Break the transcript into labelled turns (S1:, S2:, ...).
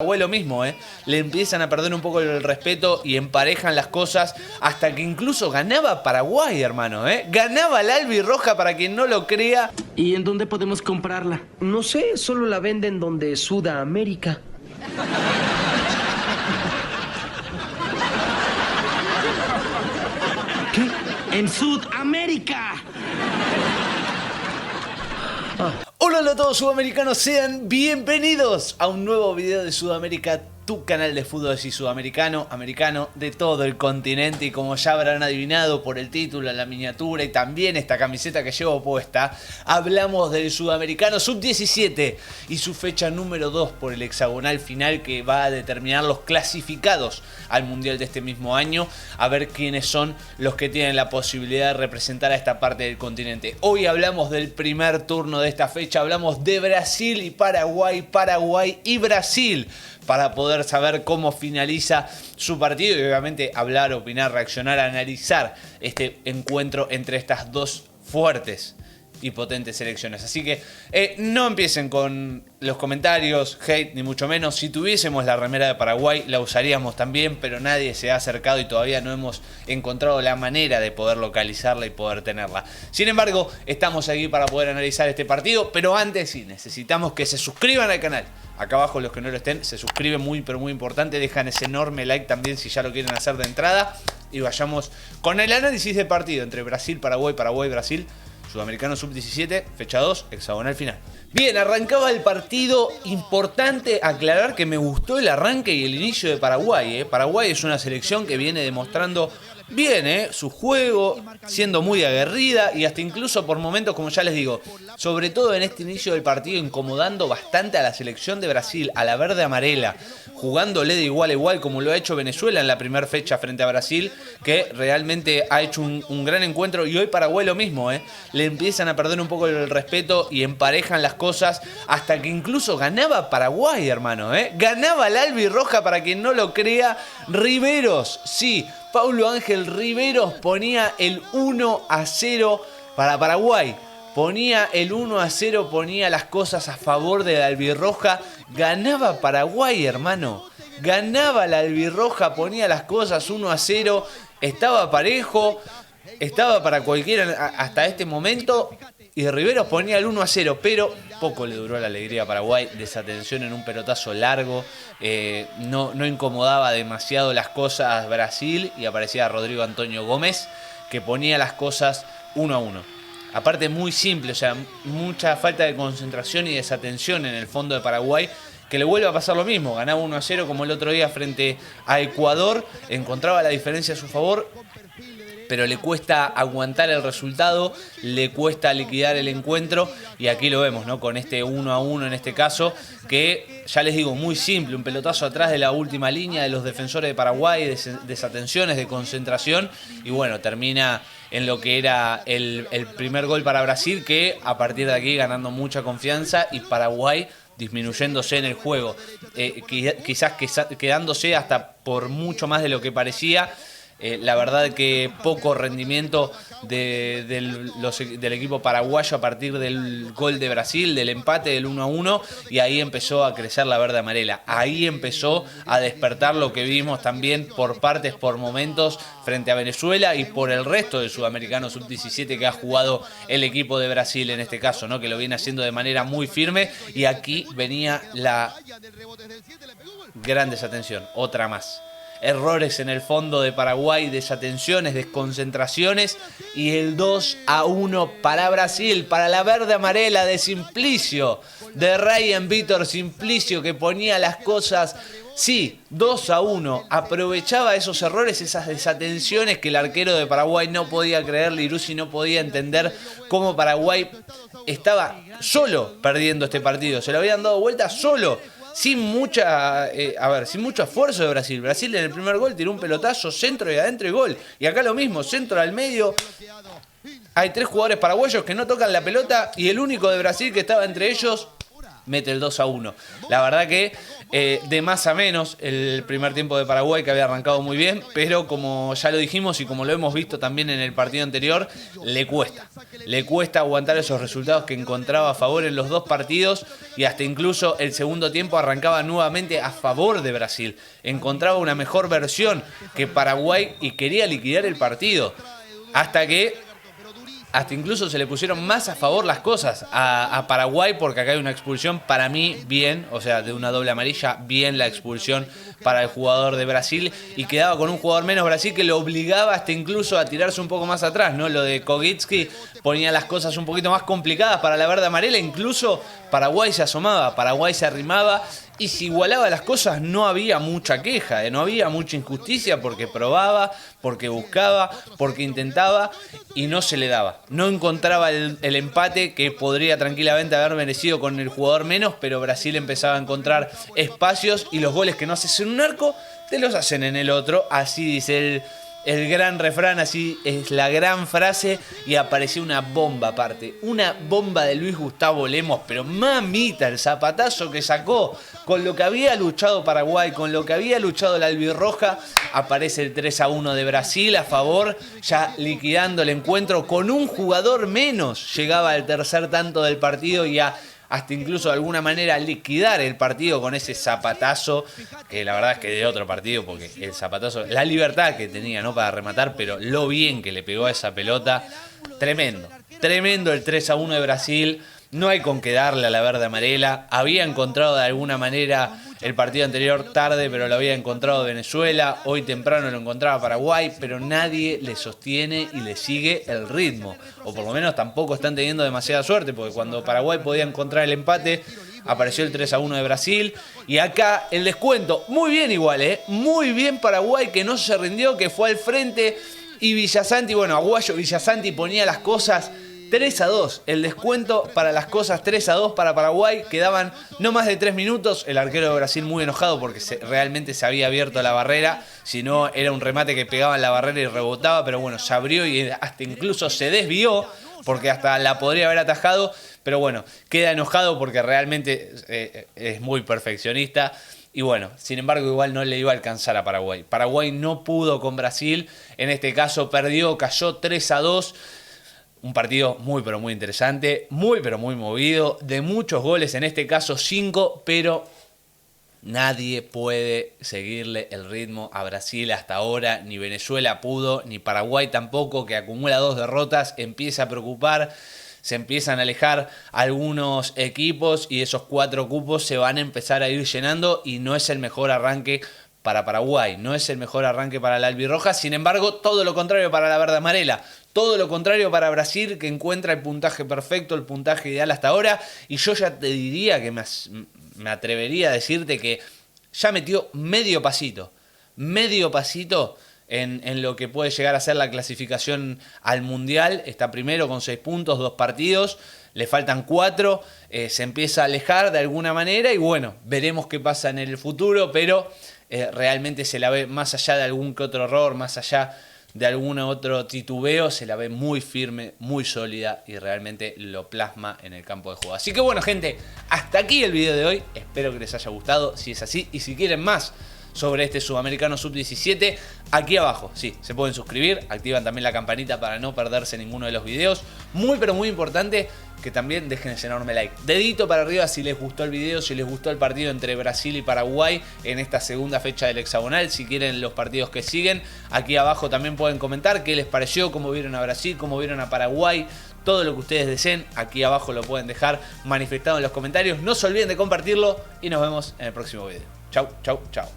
S1: Paraguay lo mismo, le empiezan a perder un poco el respeto y emparejan las cosas hasta que incluso ganaba Paraguay, hermano, ganaba la albirroja, para quien no lo crea.
S2: ¿Y en dónde podemos comprarla?
S3: No sé, solo la venden donde Sudamérica.
S2: ¿Qué? ¡En Sudamérica!
S1: Hola a todos sudamericanos, sean bienvenidos a un nuevo video de Sudamérica, tu canal de fútbol así sudamericano, americano, de todo el continente. Y como ya habrán adivinado por el título, la miniatura y también esta camiseta que llevo puesta, hablamos del Sudamericano Sub-17 y su fecha número 2 por el hexagonal final, que va a determinar los clasificados al Mundial de este mismo año, a ver quiénes son los que tienen la posibilidad de representar a esta parte del continente. Hoy hablamos del primer turno de esta fecha, hablamos de Brasil y Paraguay, Paraguay y Brasil, para poder saber cómo finaliza su partido y obviamente hablar, opinar, reaccionar, analizar este encuentro entre estas dos fuertes y potentes selecciones. Así que no empiecen con los comentarios, hate, ni mucho menos. Si tuviésemos la remera de Paraguay, la usaríamos también, pero nadie se ha acercado y todavía no hemos encontrado la manera de poder localizarla y poder tenerla. Sin embargo, estamos aquí para poder analizar este partido, pero antes sí, necesitamos que se suscriban al canal. Acá abajo, los que no lo estén, se suscriben, muy pero muy importante. Dejan ese enorme like también si ya lo quieren hacer de entrada. Y vayamos con el análisis del partido entre Brasil, Paraguay, Paraguay, Brasil. Sudamericano Sub-17, fecha 2, hexagonal final. Bien, arrancaba el partido. Importante aclarar que me gustó el arranque y el inicio de Paraguay. Paraguay es una selección que viene demostrando bien su juego, siendo muy aguerrida y hasta incluso por momentos, como ya les digo, sobre todo en este inicio del partido, incomodando bastante a la selección de Brasil, a la verde amarela, jugándole de igual a igual como lo ha hecho Venezuela en la primera fecha frente a Brasil, que realmente ha hecho un gran encuentro. Y hoy Paraguay lo mismo, le empiezan a perder un poco el respeto y emparejan las cosas hasta que incluso ganaba Paraguay, hermano, ganaba la albirroja, para quien no lo crea. Riveros, sí, Paulo Ángel Riveros ponía el 1-0 para Paraguay. Ponía el 1-0, ponía las cosas a favor de la albirroja. Ganaba Paraguay, hermano. Ganaba la albirroja, ponía las cosas 1-0. Estaba parejo, estaba para cualquiera hasta este momento. Y Riveros ponía el 1-0, pero poco le duró la alegría a Paraguay. Desatención en un pelotazo largo. No incomodaba demasiado las cosas Brasil. Y aparecía Rodrigo Antonio Gómez, que ponía las cosas 1-1. Aparte muy simple, o sea, mucha falta de concentración y desatención en el fondo de Paraguay, que le vuelve a pasar lo mismo. Ganaba 1-0 como el otro día frente a Ecuador, encontraba la diferencia a su favor, pero le cuesta aguantar el resultado, le cuesta liquidar el encuentro, y aquí lo vemos, ¿no? Con este 1-1 en este caso, que ya les digo, muy simple, un pelotazo atrás de la última línea de los defensores de Paraguay, desatenciones, de concentración, y bueno, termina en lo que era el primer gol para Brasil, que a partir de aquí ganando mucha confianza, y Paraguay disminuyéndose en el juego, quizás quedándose hasta por mucho más de lo que parecía. La verdad que poco rendimiento del equipo paraguayo a partir del gol de Brasil, del empate del 1-1, y ahí empezó a crecer la verde amarela. Ahí empezó a despertar lo que vimos también por partes, por momentos, frente a Venezuela y por el resto del Sudamericano Sub-17 que ha jugado el equipo de Brasil en este caso, ¿no? Que lo viene haciendo de manera muy firme, y aquí venía la gran desatención, otra más. Errores en el fondo de Paraguay, desatenciones, desconcentraciones, y el 2-1 para Brasil, para la verde amarela de Simplicio, de Ryan Vítor Simplicio, que ponía las cosas, sí, 2-1, aprovechaba esos errores, esas desatenciones que el arquero de Paraguay no podía creer. Lirusi no podía entender cómo Paraguay estaba solo perdiendo este partido, se lo habían dado vuelta solo, sin mucho esfuerzo de Brasil. Brasil en el primer gol tiró un pelotazo, centro y adentro y gol. Y acá lo mismo, centro al medio. Hay 3 jugadores paraguayos que no tocan la pelota, y el único de Brasil que estaba entre ellos mete el 2-1. La verdad que de más a menos el primer tiempo de Paraguay, que había arrancado muy bien, pero como ya lo dijimos y como lo hemos visto también en el partido anterior, le cuesta aguantar esos resultados que encontraba a favor en los dos partidos, y hasta incluso el segundo tiempo arrancaba nuevamente a favor de Brasil, encontraba una mejor versión que Paraguay y quería liquidar el partido, hasta incluso se le pusieron más a favor las cosas a Paraguay, porque acá hay una expulsión, para mí bien, o sea, de una doble amarilla, bien la expulsión para el jugador de Brasil, y quedaba con un jugador menos Brasil que lo obligaba hasta incluso a tirarse un poco más atrás, ¿no? Lo de Kogitsky ponía las cosas un poquito más complicadas para la verde amarela, incluso Paraguay se asomaba, Paraguay se arrimaba y si igualaba las cosas no había mucha queja, no había mucha injusticia, porque probaba, porque buscaba, porque intentaba y no se le daba. No encontraba el empate que podría tranquilamente haber merecido con el jugador menos, pero Brasil empezaba a encontrar espacios y los goles que no haces en un arco te los hacen en el otro, así dice el gran refrán, así es la gran frase, y apareció una bomba aparte, una bomba de Luis Gustavo Lemos, pero mamita, el zapatazo que sacó, con lo que había luchado Paraguay, con lo que había luchado la albirroja, aparece el 3-1 de Brasil a favor, ya liquidando el encuentro, con un jugador menos, llegaba al tercer tanto del partido y hasta incluso de alguna manera liquidar el partido con ese zapatazo, que la verdad es que de otro partido, porque el zapatazo, la libertad que tenía, ¿no?, para rematar, pero lo bien que le pegó a esa pelota, tremendo el 3-1 de Brasil. No hay con qué darle a la verde amarela. Había encontrado de alguna manera el partido anterior tarde, pero lo había encontrado Venezuela. Hoy temprano lo encontraba Paraguay, pero nadie le sostiene y le sigue el ritmo. O por lo menos tampoco están teniendo demasiada suerte, porque cuando Paraguay podía encontrar el empate, apareció el 3-1 de Brasil. Y acá el descuento, muy bien igual, muy bien Paraguay, que no se rindió, que fue al frente. Y Villasanti, bueno, Aguayo Villasanti ponía las cosas 3-2, el descuento para las cosas 3-2 para Paraguay, quedaban no más de 3 minutos, el arquero de Brasil muy enojado porque realmente se había abierto la barrera, si no era un remate que pegaba en la barrera y rebotaba, pero bueno, se abrió y hasta incluso se desvió, porque hasta la podría haber atajado, pero bueno, queda enojado porque realmente es muy perfeccionista. Y bueno, sin embargo igual no le iba a alcanzar a Paraguay. Paraguay no pudo con Brasil, en este caso perdió, cayó 3-2. Un partido muy pero muy interesante, muy pero muy movido, de muchos goles, en este caso 5, pero nadie puede seguirle el ritmo a Brasil hasta ahora, ni Venezuela pudo, ni Paraguay tampoco, que acumula 2 derrotas, empieza a preocupar, se empiezan a alejar algunos equipos y esos 4 cupos se van a empezar a ir llenando y no es el mejor arranque para Paraguay, no es el mejor arranque para la albirroja, sin embargo todo lo contrario para la verde amarela, todo lo contrario para Brasil, que encuentra el puntaje perfecto, el puntaje ideal hasta ahora, y yo ya te diría que me atrevería a decirte que ya metió medio pasito en lo que puede llegar a ser la clasificación al Mundial. Está primero con 6 puntos, 2 partidos, le faltan 4, se empieza a alejar de alguna manera y bueno, veremos qué pasa en el futuro, pero realmente se la ve más allá de algún que otro error, más allá de algún otro titubeo, se la ve muy firme, muy sólida y realmente lo plasma en el campo de juego. Así que bueno, gente, hasta aquí el video de hoy, espero que les haya gustado, si es así, y si quieren más sobre este Sudamericano Sub-17, aquí abajo, sí, se pueden suscribir, activan también la campanita para no perderse ninguno de los videos. Muy pero muy importante que también dejen ese enorme like. Dedito para arriba si les gustó el video, si les gustó el partido entre Brasil y Paraguay en esta segunda fecha del hexagonal, si quieren los partidos que siguen. Aquí abajo también pueden comentar qué les pareció, cómo vieron a Brasil, cómo vieron a Paraguay. Todo lo que ustedes deseen, aquí abajo lo pueden dejar manifestado en los comentarios. No se olviden de compartirlo y nos vemos en el próximo video. Chau, chau, chau.